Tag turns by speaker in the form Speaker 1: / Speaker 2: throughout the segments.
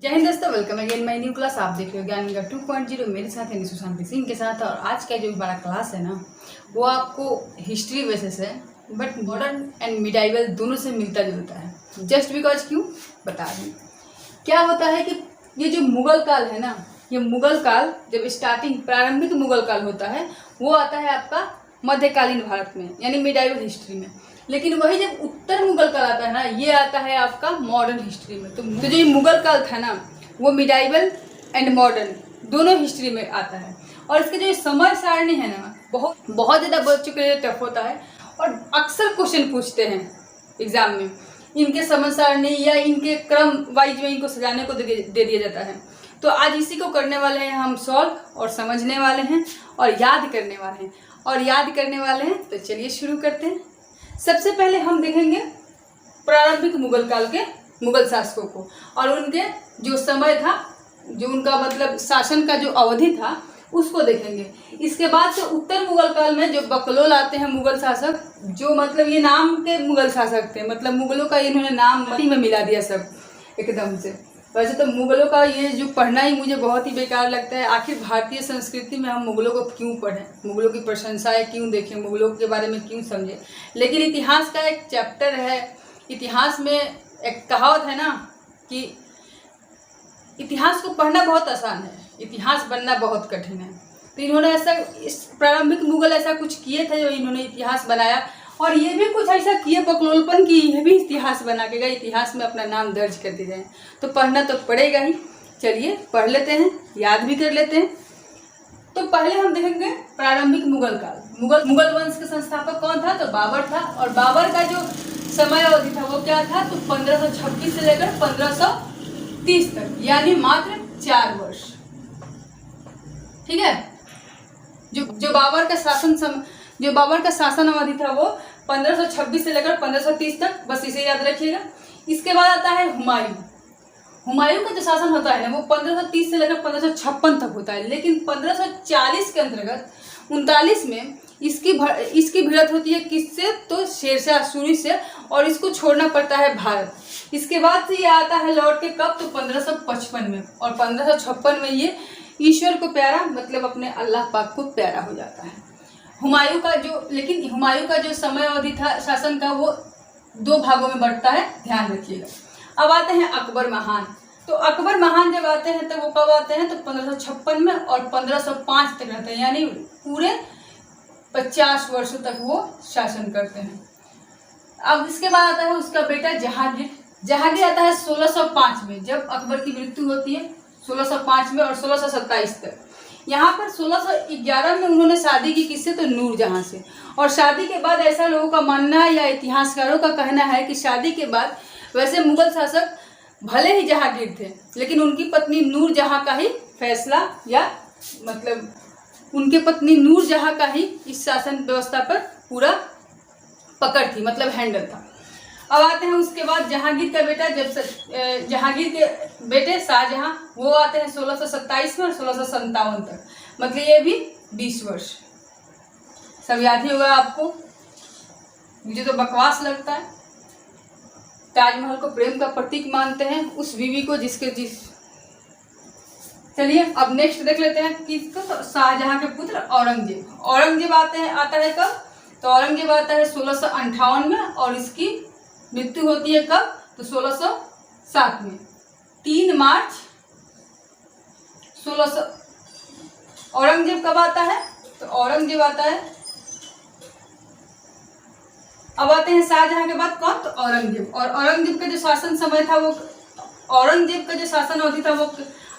Speaker 1: जय हिंद दोस्तों, welcome again my new class. आप देख रहे हो ज्ञान गंगा 2.0। मेरे साथ है सुशांति सिंह के साथ। और आज का जो हमारा क्लास है ना, वो आपको हिस्ट्री बेसिस है, बट मॉडर्न एंड मिडाइवल दोनों से मिलता जुलता है। जस्ट बिकॉज क्यों बता रही। क्या होता है कि ये जो मुगल काल है ना, ये मुगल काल जब स्टार्टिंग प्रारंभिक मुगल काल होता है, वो आता है आपका मध्यकालीन भारत में, यानी मिडाइवल हिस्ट्री में। लेकिन वही जब उत्तर मुगल काल आता है ना, ये आता है आपका मॉडर्न हिस्ट्री में। तो जो ये मुगल काल था ना, वो मिडाइवल एंड मॉडर्न दोनों हिस्ट्री में आता है। और इसके जो समय सारणी है ना, बहुत बहुत ज़्यादा बच्चों के लिए टफ होता है और अक्सर क्वेश्चन पूछते हैं एग्जाम में। इनके समय सारणी या इनके क्रम वाइज में इनको सजाने को दे दिया जाता है। तो आज इसी को करने वाले हैं हम सॉल्व, और समझने वाले हैं और याद करने वाले हैं। तो चलिए शुरू करते हैं। सबसे पहले हम देखेंगे प्रारंभिक मुगल काल के मुगल शासकों को, और उनके जो समय था, जो उनका मतलब शासन का जो अवधि था, उसको देखेंगे। इसके बाद से उत्तर मुगल काल में जो बकलोल आते हैं मुगल शासक, जो मतलब ये नाम के मुगल शासक थे, मतलब मुगलों का इन्होंने नाम मट्टी में मिला दिया सब एकदम से। वैसे तो मुगलों का ये जो पढ़ना ही मुझे बहुत ही बेकार लगता है। आखिर भारतीय संस्कृति में हम मुगलों को क्यों पढ़ें, मुगलों की प्रशंसाएं क्यों देखें, मुगलों के बारे में क्यों समझें। लेकिन इतिहास का एक चैप्टर है। इतिहास में एक कहावत है ना कि इतिहास को पढ़ना बहुत आसान है, इतिहास बनना बहुत कठिन है। तो इन्होंने ऐसा, इस प्रारंभिक मुगल ऐसा कुछ किए थे जो इन्होंने इतिहास बनाया। और ये भी कुछ ऐसा किए बकलोलपन की, यह भी इतिहास बना के गए, इतिहास में अपना नाम दर्ज कर दिए। तो पढ़ना तो पड़ेगा ही। चलिए पढ़ लेते हैं, याद भी कर लेते हैं। तो पहले हम देखेंगे प्रारंभिक मुगल काल। मुगल वंश का संस्थापक कौन था? तो बाबर था। और बाबर का जो समय अवधि था वो क्या था? तो 1526 से लेकर 1530 तक, यानी मात्र 4 वर्ष। ठीक है। जो बाबर का शासन अवधि था वो 1526 से लेकर 1530 तक, बस इसे याद रखिएगा। इसके बाद आता है हुमायूं। हुमायूं का जो शासन होता है वो 1530 से लेकर 1556 तक होता है। लेकिन 1540 के अंतर्गत 39 में इसकी भिड़त होती है किससे? तो शेरशाह सूरी से, और इसको छोड़ना पड़ता है भारत। इसके बाद से ये आता है लौट के कब? तो 1555 में। और 1556 में ये ईश्वर को प्यारा, मतलब अपने अल्लाह पाक को प्यारा हो जाता है। हुमायूं का जो समय अवधि था शासन का, वो 2 भागों में बढ़ता है, ध्यान रखिएगा। अब आते हैं अकबर महान। तो अकबर महान जब आते हैं तो वो कब आते हैं? तो 1556 में और 1505 तक रहते हैं, यानी पूरे 50 वर्षों तक वो शासन करते हैं। अब इसके बाद आता है उसका बेटा जहांगीर। जहांगीर आता है 1605 में, जब अकबर की मृत्यु होती है 1605 में, और 1627 तक। यहाँ पर 1611 में उन्होंने शादी की, किससे? तो नूरजहां से। और शादी के बाद ऐसा लोगों का मानना है या इतिहासकारों का कहना है कि शादी के बाद, वैसे मुगल शासक भले ही जहांगीर थे, लेकिन उनकी पत्नी नूरजहां का ही फैसला, या मतलब उनके पत्नी नूरजहां का ही इस शासन व्यवस्था पर पूरा पकड़ थी, मतलब हैंडल था। अब आते हैं उसके बाद जहांगीर का बेटा, जहांगीर के बेटे शाहजहां, वो आते हैं 1627 में और 1657 तक, मतलब ये भी 20 वर्ष। सब याद ही होगा आपको। मुझे तो बकवास लगता है। ताजमहल को प्रेम का प्रतीक मानते हैं, उस बीवी को जिस चलिए अब नेक्स्ट देख लेते हैं किसको? तो शाहजहां के पुत्र औरंगजेब। औरंगजेब आता है कब? तो औरंगजेब आता है 1658 में, और इसकी मृत्यु होती है कब? तो 1607 में, 3 मार्च 1600। औरंगजेब कब आता है? तो औरंगजेब आता है, अब आते हैं शाहजहां के बाद कौन? तो औरंगजेब। और औरंगजेब का जो शासन समय था वो, औरंगजेब का जो शासन अवधि था वो,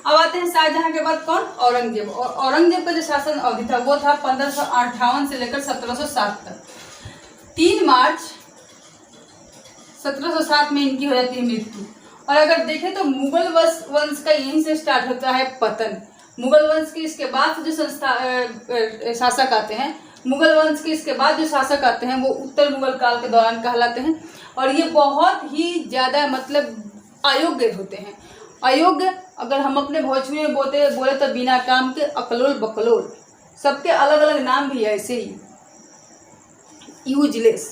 Speaker 1: अब आते हैं शाहजहां के बाद कौन? औरंगजेब। और औरंगजेब का जो शासन अवधि था वो था 1558 से लेकर 1707 तक। 3 मार्च 1707 में इनकी हो जाती है मृत्यु। और अगर देखें तो मुगल वंश का यहीं से स्टार्ट होता है पतन। मुगल वंश के इसके बाद जो शासक आते हैं, मुगल वंश के इसके बाद जो शासक आते हैं वो उत्तर मुगल काल के दौरान कहलाते हैं। और ये बहुत ही ज़्यादा मतलब अयोग्य होते हैं। अयोग्य अगर हम अपने भोजपुरी में बोले तो बिना काम के अकलोल बकलोल, सबके अलग अलग नाम भी ऐसे ही, यूजलेस।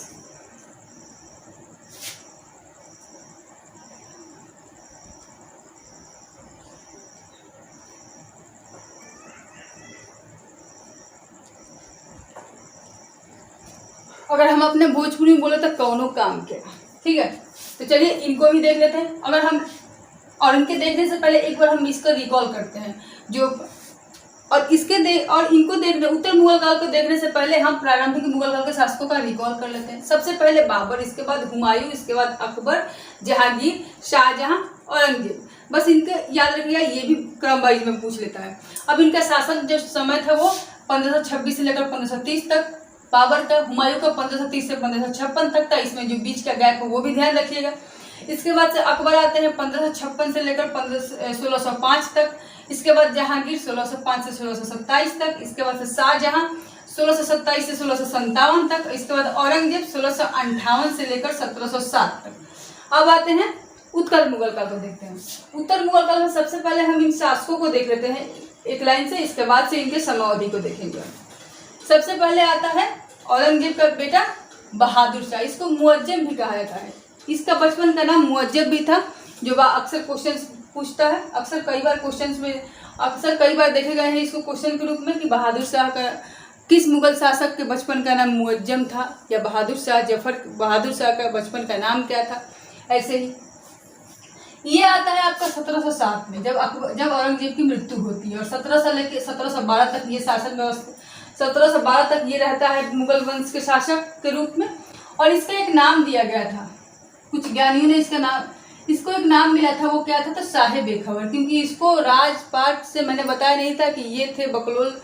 Speaker 1: अगर हम अपने भोजपुरी में बोले तो कौनो काम के, ठीक है। तो चलिए इनको भी देख लेते हैं। अगर हम और इनके देखने से पहले एक बार हम इसका रिकॉल करते हैं जो, और इनको देखने उत्तर मुगल काल को देखने से पहले हम प्रारंभिक मुगल काल के शासकों का रिकॉल कर लेते हैं। सबसे पहले बाबर, इसके बाद हुमायूं, इसके बाद अकबर, जहांगीर, शाहजहां, औरंगजेब। बस इनके याद रखिएगा, ये भी क्रम वाइज में पूछ लेता है। अब इनका शासन जो समय था वो 1526 से लेकर 1530 तक, बाबर का, हुमायूं का 1530 से 1556 तक था। इसमें जो बीच का गैप है वो भी ध्यान रखिएगा। इसके बाद से अकबर आते हैं 1556 से लेकर 1605 तक। इसके बाद जहांगीर 1605 से 1627 तक। इसके बाद से शाहजहां 1627 से 1657 तक। इसके बाद औरंगजेब 1658 से लेकर 1707 तक। अब आते हैं उत्तर मुगल काल को देखते हैं। उत्तर मुगल काल में सबसे पहले हम इन शासकों को देख लेते हैं एक लाइन से, इसके बाद से इनके समावधि को देखेंगे। सबसे पहले आता है औरंगजेब का बेटा बहादुर शाह, इसको मुअज्जम भी कहा जाता है। इसका बचपन का नाम मुअज्जम भी था, जो अक्सर क्वेश्चन पूछता है। अक्सर कई बार देखे गए हैं इसको क्वेश्चन के रूप में कि बहादुर शाह का किस मुगल शासक के बचपन का नाम मुअज्जम था, या बहादुर शाह का बचपन का नाम क्या था। ऐसे ही ये आता है आपका 1707 में, जब औरंगजेब की मृत्यु होती है, और 17 से लेकर 1712 तक ये शासन व्यवस्था 1712 तक ये रहता है मुगल वंश के शासक के रूप में। और इसका एक नाम दिया गया था, कुछ ज्ञानियों ने इसको एक नाम मिला था, वो क्या था, तो शाहे बेखबर, क्योंकि इसको राजपाट से मैंने बताया नहीं था कि ये थे बकलोल,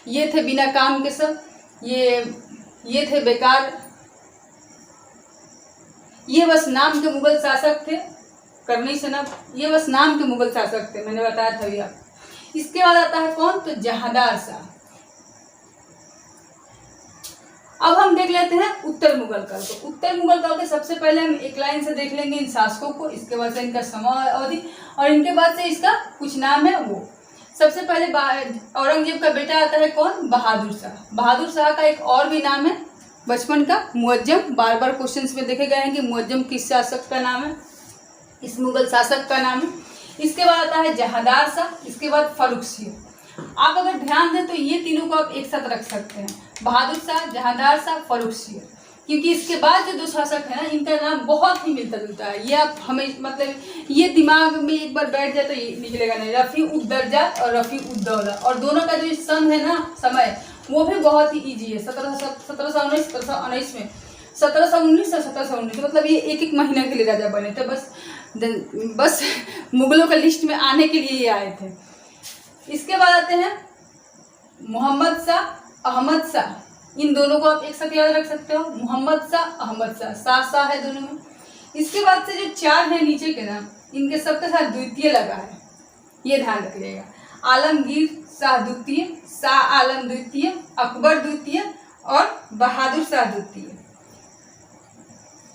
Speaker 1: ये थे बिना काम के सब, ये थे बेकार, ये बस नाम के मुगल शासक थे, करनी से ना, ये बस नाम के मुगल शासक थे, मैंने बताया था भैया। इसके बाद आता है कौन, तो जहांदार शाह। अब हम देख लेते हैं उत्तर मुगल काल को। उत्तर मुगल काल के सबसे पहले हम एक लाइन से देख लेंगे इन शासकों को, इसके बाद से इनका समावधि, और इनके बाद से इसका कुछ नाम है वो। सबसे पहले औरंगजेब का बेटा आता है कौन, बहादुर शाह। बहादुर शाह का एक और भी नाम है बचपन का, मुअज्जम। बार बार क्वेश्चंस में देखे गए हैं कि मुअज्जम किस शासक का नाम है, इस मुगल शासक का नाम है। इसके बाद आता है जहांदार शाह, इसके बाद फर्रुखसियर। आप अगर ध्यान दें तो ये तीनों को आप एक साथ रख सकते हैं, बहादुर शाह, जहांदार शाह, फर्रुखसियर, क्योंकि इसके बाद जो दो शासक है ना, इनका नाम बहुत ही मिलता जुलता है। ये आप हमें मतलब ये दिमाग में एक बार बैठ जाए तो ये निकलेगा नहीं, रफ़ी उद दर्जात और रफ़ी उद दौला, और दोनों का जो सन है ना, समय, वो भी बहुत ही ईजी है। 1719 में 1719 और 1719, मतलब ये एक एक महीना के लिए राजा बने थे, बस मुगलों का लिस्ट में आने के लिए ये आए थे। इसके बाद आते हैं मोहम्मद शाह, अहमद शाह। इन दोनों को आप एक साथ याद रख सकते हो, मोहम्मद शाह, अहमद शाह, शाह है दोनों में। इसके बाद से जो चार है नीचे के नाम, इनके सबके साथ द्वितीय लगा है, ये ध्यान रखिएगा। आलमगीर शाह द्वितीय, शाह आलम द्वितीय, अकबर द्वितीय और बहादुर शाह द्वितीय।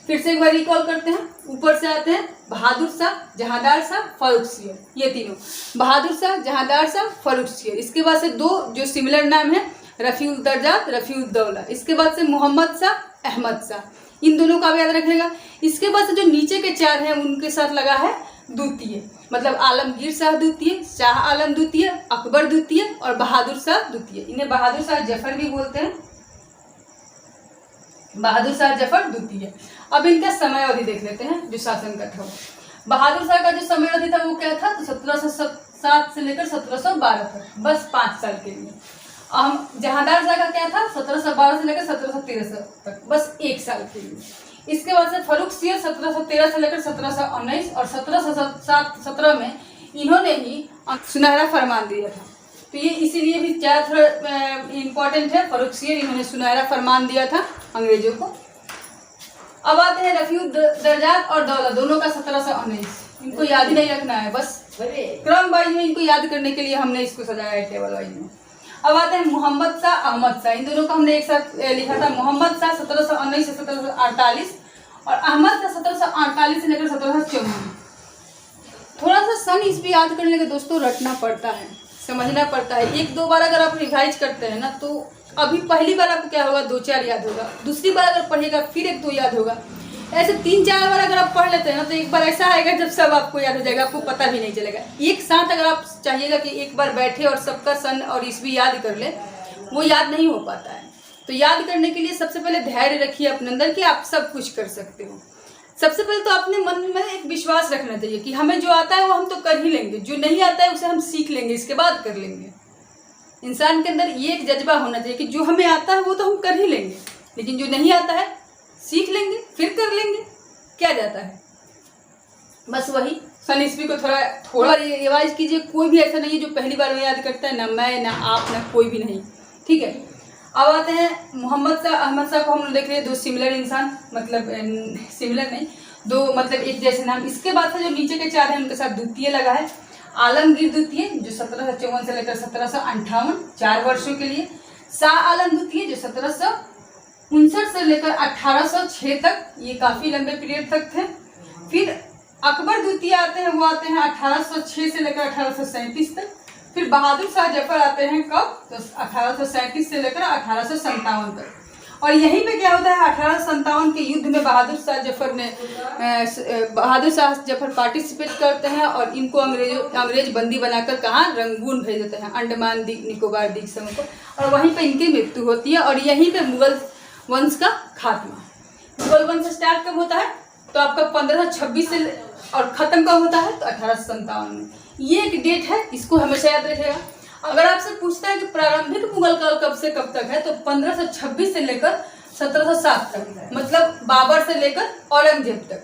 Speaker 1: फिर से एक बार रिकॉल करते हैं, ऊपर से आते हैं बहादुर शाह, जहांदार शाह, फर्रुखसियर, ये तीनों, बहादुर शाह, जहांदार शाह, फर्रुखसियर। इसके बाद से दो जो सिमिलर नाम है, रफ़ी उद दर्जात, रफ़ी उद दौला। इसके बाद से मोहम्मद शाह, अहमद शाह, इन दोनों का याद रखिएगा। इसके बाद से जो नीचे के चार हैं उनके साथ लगा है द्वितीय, मतलब आलमगीर शाह द्वितीय, शाह आलम द्वितीय, अकबर द्वितीय और बहादुर शाह द्वितीय। इन्हें बहादुर शाह जफर भी बोलते हैं, बहादुर शाह जफर द्वितीय। अब इनका समय अवधि देख लेते हैं जो शासन का था। बहादुर शाह का जो समय अवधि था वो क्या था, तो 1707 से लेकर 1712 तक, बस 5 साल के लिए। जहांदार शाह का क्या था, 1712 से लेकर 1713 तक, बस 1 साल के लिए। इसके बाद से फर्रुखसियर 1713 से लेकर 1719 और 1717 में इन्होंने ही सुनहरा फरमान दिया था, तो ये इसीलिए भी क्या थोड़ा इम्पोर्टेंट है। फर्रुखसियर, इन्होंने सुनहरा फरमान दिया था अंग्रेजों को। अब आते हैं रफ़ी उद दर्जात और दौला, दोनों का 1719। इनको याद ही नहीं रखना है, बस क्रम वाइज में इनको याद करने के लिए हमने इसको सजाया है टेबल वाइज में। अब आते हैं मोहम्मद शाह, अहमद शाह, इन दोनों को हमने एक साथ लिखा था। मोहम्मद शाह 1719 से 1748 और अहमद शाह 1748 से लेकर 1754। थोड़ा सा सन इस भी याद करने के दोस्तों रटना पड़ता है, समझना पड़ता है। 1-2 बार अगर आप रिवाइज करते हैं ना, तो अभी पहली बार आपको क्या होगा, 2-4 याद होगा, दूसरी बार अगर पढ़ेगा फिर 1-2 याद होगा, ऐसे 3-4 बार अगर आप पढ़ लेते हैं ना, तो एक बार ऐसा आएगा जब सब आपको याद हो जाएगा, आपको पता भी नहीं चलेगा। एक साथ अगर आप चाहिएगा कि एक बार बैठे और सबका सन और ईस्वी याद कर ले, वो याद नहीं हो पाता है। तो याद करने के लिए सबसे पहले धैर्य रखिए अपने अंदर कि आप सब कुछ कर सकते हो। सबसे पहले तो अपने मन में एक विश्वास रखना चाहिए कि हमें जो आता है वो हम तो कर ही लेंगे, जो नहीं आता है उसे हम सीख लेंगे, इसके बाद कर लेंगे। इंसान के अंदर ये एक जज्बा होना चाहिए कि जो हमें आता है वो तो हम कर ही लेंगे, लेकिन जो नहीं आता है सीख लेंगे, फिर कर लेंगे, क्या जाता है। बस वही सन ईस्वी को थोड़ा रिवाइज कीजिए। कोई भी ऐसा नहीं है जो पहली बार में याद करता है, ना मैं, ना आप, ना कोई भी नहीं, ठीक है। अब आते हैं मोहम्मद शाह, अहमद शाह को हम लोग देख रहे हैं, दो सिमिलर इंसान, मतलब सिमिलर नहीं, दो मतलब एक जैसे नाम। इसके बाद से जो नीचे के चार हैं उनके साथ द्वितीय लगा है। आलमगीर द्वितीय जो 1754 से लेकर 1758, 4 वर्षों के लिए। शाह आलम द्वितीय जो 1759 से लेकर 1806 तक, ये काफी लंबे पीरियड तक थे। फिर अकबर द्वितीय आते हैं, वो आते हैं 1806 से लेकर 1837 तक। फिर बहादुर शाह जफर आते हैं कब, तो 1837 से लेकर 1857 तक। और यहीं पे क्या होता है, 1857 के युद्ध में बहादुर शाह जफर पार्टिसिपेट करते हैं और इनको अंग्रेज बंदी बनाकर कहाँ, रंगून भेज देते हैं, अंडमान द्वीप निकोबार द्वीप समूह को, और वहीं पे इनकी मृत्यु होती है। और यहीं पे मुगल वंश का खात्मा। मुगल वंश स्टार्ट कब होता है, तो आपका 1526 से, और खत्म कब होता है, तो 1857 में। ये एक डेट है, इसको हमेशा याद रखिएगा। अगर आपसे पूछता है कि प्रारंभिक मुगल काल कब से कब तक है, तो 1526 से लेकर 1707 तक, मतलब बाबर से लेकर औरंगजेब तक।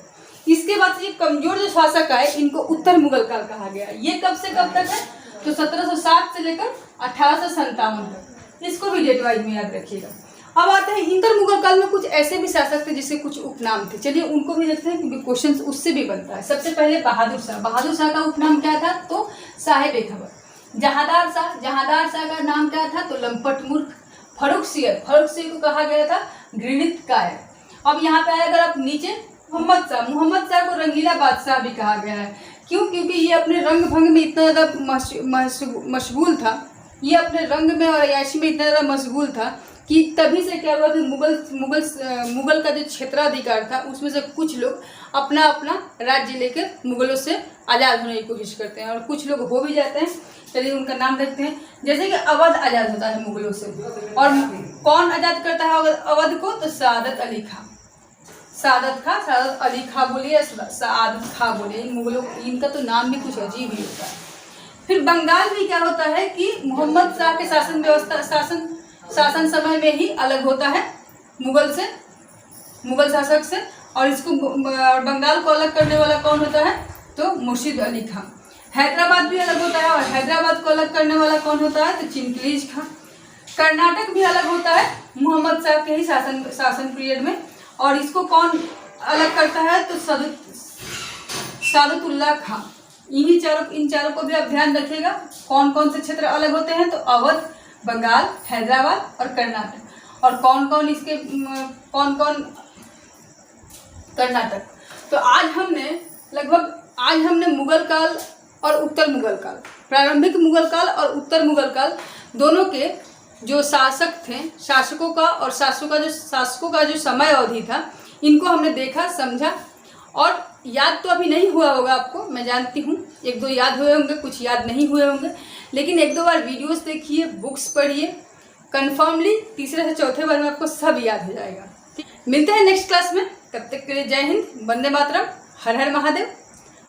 Speaker 1: इसके बाद ये कमजोर जो शासक आए इनको उत्तर मुगल काल कहा गया। ये कब से कब तक है, तो 1707 से लेकर 1857 तक। इसको भी डेट वाइज में याद रखिएगा। अब आते हैं इंटर मुगल काल में कुछ ऐसे भी शासक थे जिसके कुछ उपनाम थे। चलिए उनको भी देखते हैं क्योंकि क्वेश्चन उससे भी बनता है। सबसे पहले बहादुर शाह। बहादुर शाह का उपनाम क्या था, तो साहिब-ए-खबर। जहांदार शाह का नाम क्या था, तो लंपट मूर्ख। फर्रुख सिंह को कहा गया था घृणित कायर। अब यहाँ पे आए अगर आप नीचे, मोहम्मद शाह को रंगीला बादशाह भी कहा गया है। क्यों, क्योंकि ये अपने रंग भंग में इतना ज़्यादा मशगूल था, ये अपने रंग में और अय्याशी में इतना ज़्यादा मशगूल था कि तभी से क्या हुआ कि मुगल का जो क्षेत्राधिकार था उसमें से कुछ लोग अपना अपना राज्य लेकर मुगलों से आज़ाद होने की कोशिश करते हैं, और कुछ लोग हो भी जाते हैं। चलिए उनका नाम देखते हैं। जैसे कि अवध आज़ाद होता है मुगलों से, और कौन आज़ाद करता है अवध को, तो सादत अली खां बोलिए, सादत खां बोलिए। मुगलों, इनका तो नाम भी कुछ अजीब ही होता है। फिर बंगाल भी क्या होता है कि मोहम्मद शाह के शासन व्यवस्था, शासन समय में ही अलग होता है मुगल शासक से। और इसको बंगाल को अलग करने वाला कौन होता है, तो मुर्शिद अली खां। हैदराबाद भी अलग होता है, और हैदराबाद को अलग करने वाला कौन होता है, तो चिंकलीज खां। कर्नाटक भी अलग होता है मोहम्मद शाह के ही शासन पीरियड में, और इसको कौन अलग करता है, तो सादतुल्लाह खां। इन चारों को भी आप ध्यान रखिएगा कौन कौन से क्षेत्र अलग होते हैं, तो अवध, बंगाल, हैदराबाद और कर्नाटक। और कौन कौन कर्नाटक। तो आज हमने मुगल काल और उत्तर मुगल काल, प्रारंभिक मुगल काल और उत्तर मुगल काल दोनों के जो शासक थे, शासकों का जो समय अवधि था, इनको हमने देखा, समझा। और याद तो अभी नहीं हुआ होगा आपको, मैं जानती हूँ, 1-2 याद हुए होंगे, कुछ याद नहीं हुए होंगे, लेकिन 1-2 बार वीडियोस देखिए, बुक्स पढ़िए, कन्फर्मली तीसरे से चौथे बार में आपको सब याद हो जाएगा। मिलते हैं नेक्स्ट क्लास में, तब तक के लिए जय हिंद, वंदे मातरम, हर हर महादेव।